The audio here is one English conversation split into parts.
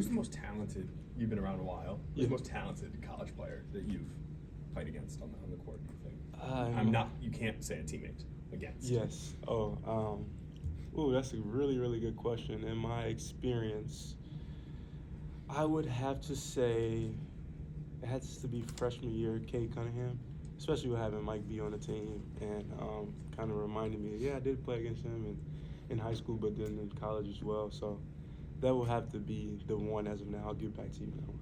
Who's the most talented? You've been around a while. Who's the most talented college player that you've played against on the court? Do you think? I'm not. You can't say a teammate against. Yes. That's a really, really good question. In my experience, I would have to say it has to be freshman year, Kate Cunningham, especially with having Mike B on the team and kind of reminding me, I did play against him in high school, but then in college as well. So that will have to be the one as of now. I'll get back to you now.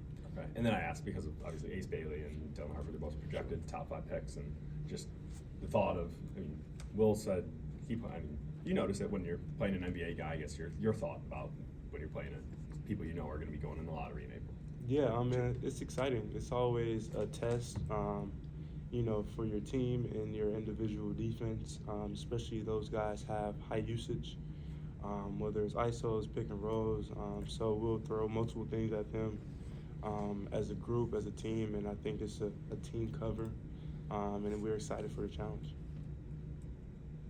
Okay. And then I asked because of obviously Ace Bailey and Dylan Harper, they're both projected top 5 picks, and just the thought of, Will said you notice it when you're playing an NBA guy. I guess your thought about when you're playing it, people you know are going to be going in the lottery in April. Yeah, it's exciting. It's always a test, for your team and your individual defense, especially those guys have high usage, whether it's ISOs, pick and rolls. So we'll throw multiple things at them as a group, as a team, and I think it's a team cover, and we're excited for the challenge.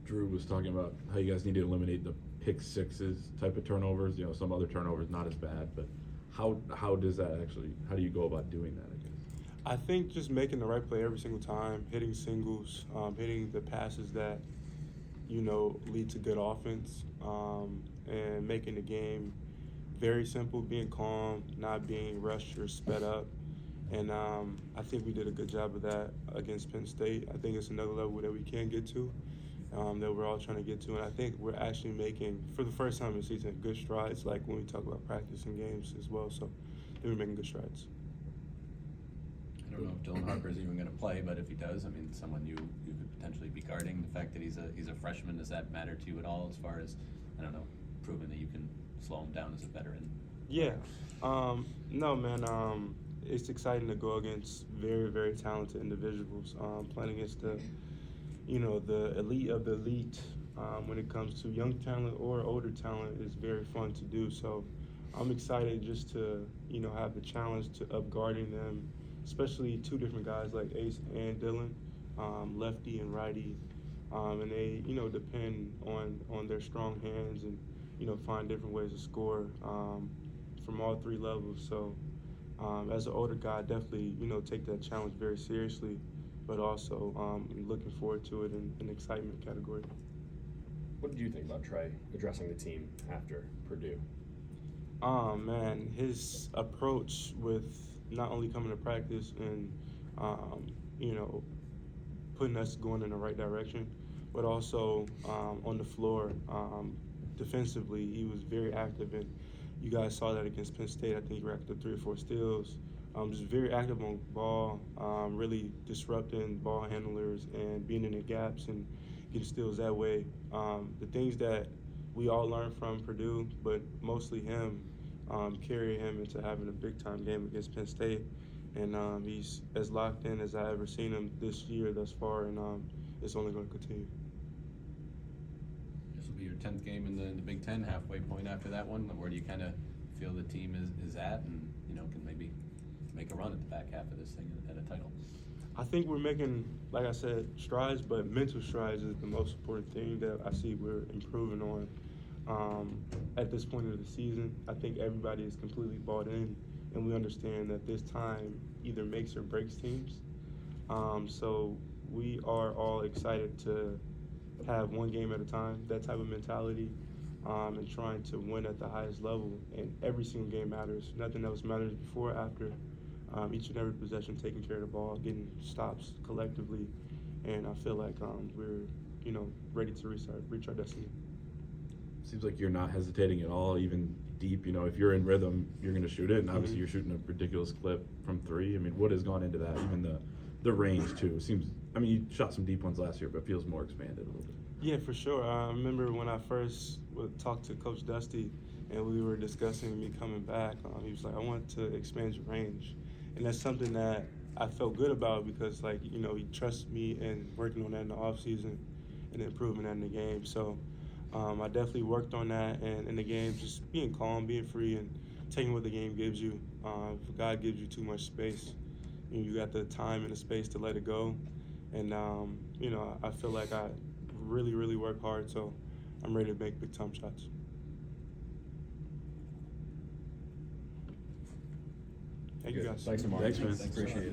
Drew was talking about how you guys need to eliminate the pick sixes type of turnovers. Some other turnovers not as bad, but how does that actually? How do you go about doing that? I guess. I think just making the right play every single time, hitting singles, hitting the passes that lead to good offense, and making the game very simple, being calm, not being rushed or sped up. And I think we did a good job of that against Penn State. I think it's another level that we can get to, that we're all trying to get to. And I think we're actually making, for the first time this season, good strides, like when we talk about practice and games as well. So I think we're making good strides. I don't know if Dylan Harper is even going to play, but if he does, someone you could potentially be guarding. The fact that he's a freshman, does that matter to you at all as far as, proving that you can slow him down as a veteran? Yeah. No, man. It's exciting to go against very, very talented individuals. Playing against the elite of the elite when it comes to young talent or older talent is very fun to do. So I'm excited just to, have the challenge of guarding them, especially two different guys like Ace and Dylan, lefty and righty. And they, depend on their strong hands and, find different ways to score from all 3 levels. So as an older guy, definitely, take that challenge very seriously, but also looking forward to it in excitement category. What did you think about Tre addressing the team after Purdue? Man, his approach with not only coming to practice and, putting us going in the right direction, but also on the floor defensively, he was very active, and you guys saw that against Penn State. I think he racked up 3 or 4 steals. Just very active on ball, really disrupting ball handlers and being in the gaps and getting steals that way. The things that we all learned from Purdue, but mostly him, carry him into having a big-time game against Penn State. And he's as locked in as I ever seen him this year thus far, and it's only going to continue. This will be your 10th game in the Big Ten, halfway point after that one. Where do you kind of feel the team is at, and can maybe make a run at the back half of this thing at a title? I think we're making, like I said, strides, but mental strides is the most important thing that I see we're improving on at this point of the season. I think everybody is completely bought in, and we understand that this time either makes or breaks teams. So we are all excited to have one game at a time, that type of mentality, and trying to win at the highest level. And every single game matters. Nothing else matters before or after. Each and every possession, taking care of the ball, getting stops collectively, and I feel like we're, ready to reach our destiny. Seems like you're not hesitating at all, even deep. If you're in rhythm, you're going to shoot it, and obviously you're shooting a ridiculous clip from 3. What has gone into that? Even the range too. Seems. You shot some deep ones last year, but it feels more expanded a little bit. Yeah, for sure. I remember when I first talked to Coach Dusty, and we were discussing me coming back. He was like, "I want to expand your range." And that's something that I felt good about because, he trusts me in working on that in the offseason and improving that in the game. So I definitely worked on that, and in the game, just being calm, being free, and taking what the game gives you. If God gives you too much space, you got the time and the space to let it go. And, I feel like I really, really work hard, so I'm ready to make big-time shots. Thank you Good. guys. Thanks, Nimari. Thanks, man. Appreciate it.